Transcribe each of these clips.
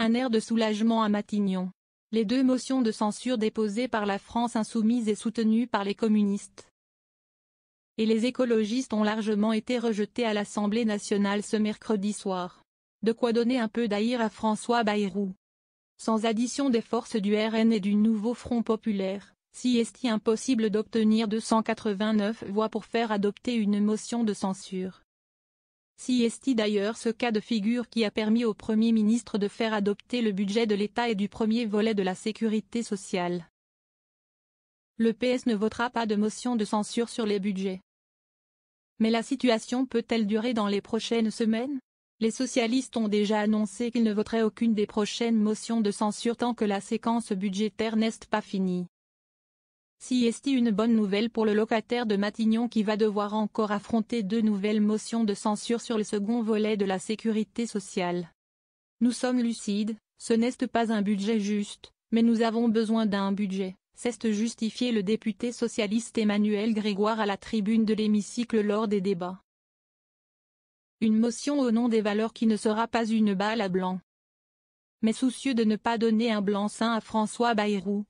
Un air de soulagement à Matignon. Les deux motions de censure déposées par la France insoumise et soutenues par les communistes et les écologistes ont largement été rejetées à l'Assemblée nationale ce mercredi soir. De quoi donner un peu d'aïr à François Bayrou. Sans addition des forces du RN et du nouveau Front populaire, si est impossible d'obtenir 289 voix pour faire adopter une motion de censure. Si est d'ailleurs ce cas de figure qui a permis au Premier ministre de faire adopter le budget de l'État et du premier volet de la sécurité sociale. Le PS ne votera pas de motion de censure sur les budgets. Mais la situation peut-elle durer dans les prochaines semaines? Les socialistes ont déjà annoncé qu'ils ne voteraient aucune des prochaines motions de censure tant que la séquence budgétaire n'est pas finie. Si est une bonne nouvelle pour le locataire de Matignon qui va devoir encore affronter 2 nouvelles motions de censure sur le second volet de la sécurité sociale. Nous sommes lucides, ce n'est pas un budget juste, mais nous avons besoin d'un budget, s'est justifié le député socialiste Emmanuel Grégoire à la tribune de l'hémicycle lors des débats. Une motion au nom des valeurs qui ne sera pas une balle à blanc. Mais soucieux de ne pas donner un blanc-seing à François Bayrou,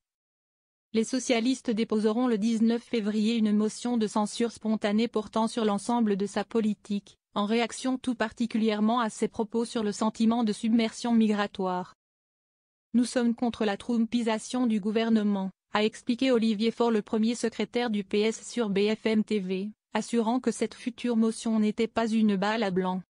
les socialistes déposeront le 19 février une motion de censure spontanée portant sur l'ensemble de sa politique, en réaction tout particulièrement à ses propos sur le sentiment de submersion migratoire. Nous sommes contre la trumpisation du gouvernement, a expliqué Olivier Faure, le premier secrétaire du PS sur BFM TV, assurant que cette future motion n'était pas une balle à blanc.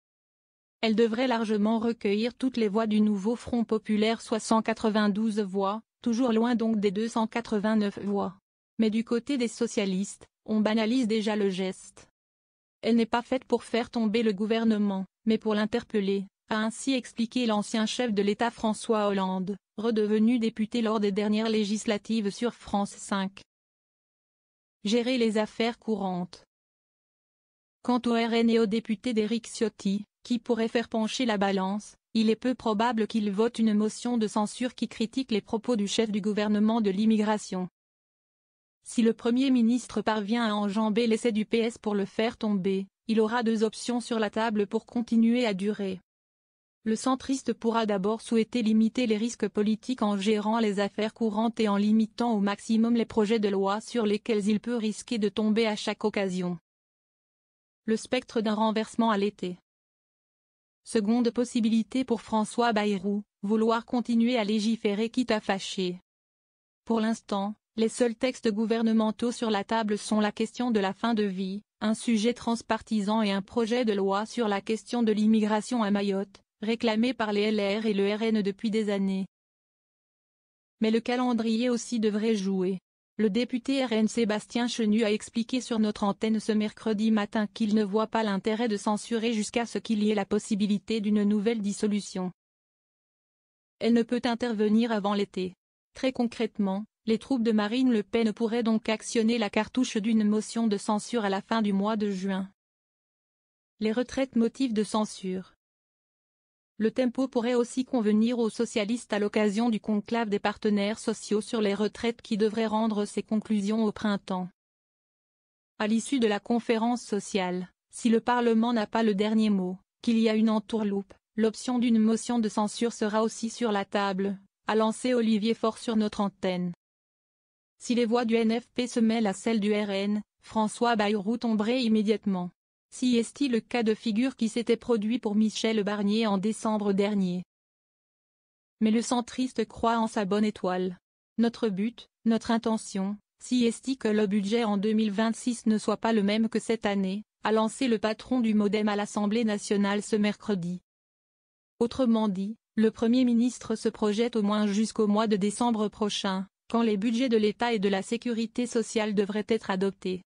Elle devrait largement recueillir toutes les voix du nouveau Front populaire, soit 192 voix, toujours loin donc des 289 voix. Mais du côté des socialistes, on banalise déjà le geste. Elle n'est pas faite pour faire tomber le gouvernement, mais pour l'interpeller, a ainsi expliqué l'ancien chef de l'État François Hollande, redevenu député lors des dernières législatives sur France 5. Gérer les affaires courantes. Quant au RN et au député d'Éric Ciotti, qui pourrait faire pencher la balance, il est peu probable qu'il vote une motion de censure qui critique les propos du chef du gouvernement de l'immigration. Si le Premier ministre parvient à enjamber l'essai du PS pour le faire tomber, il aura 2 options sur la table pour continuer à durer. Le centriste pourra d'abord souhaiter limiter les risques politiques en gérant les affaires courantes et en limitant au maximum les projets de loi sur lesquels il peut risquer de tomber à chaque occasion. Le spectre d'un renversement à l'été. Seconde possibilité pour François Bayrou, vouloir continuer à légiférer quitte à fâcher. Pour l'instant, les seuls textes gouvernementaux sur la table sont la question de la fin de vie, un sujet transpartisan et un projet de loi sur la question de l'immigration à Mayotte, réclamé par les LR et le RN depuis des années. Mais le calendrier aussi devrait jouer. Le député RN Sébastien Chenu a expliqué sur notre antenne ce mercredi matin qu'il ne voit pas l'intérêt de censurer jusqu'à ce qu'il y ait la possibilité d'une nouvelle dissolution. Elle ne peut intervenir avant l'été. Très concrètement, les troupes de Marine Le Pen pourraient donc actionner la cartouche d'une motion de censure à la fin du mois de juin. Les retraites motif de censure. Le tempo pourrait aussi convenir aux socialistes à l'occasion du conclave des partenaires sociaux sur les retraites qui devrait rendre ses conclusions au printemps. À l'issue de la conférence sociale, si le Parlement n'a pas le dernier mot, qu'il y a une entourloupe, l'option d'une motion de censure sera aussi sur la table, a lancé Olivier Faure sur notre antenne. Si les voix du NFP se mêlent à celles du RN, François Bayrou tomberait immédiatement. Si est-il le cas de figure qui s'était produit pour Michel Barnier en décembre dernier. Mais le centriste croit en sa bonne étoile. Notre but, notre intention, si est que le budget en 2026 ne soit pas le même que cette année, a lancé le patron du MoDem à l'Assemblée nationale ce mercredi. Autrement dit, le Premier ministre se projette au moins jusqu'au mois de décembre prochain, quand les budgets de l'État et de la sécurité sociale devraient être adoptés.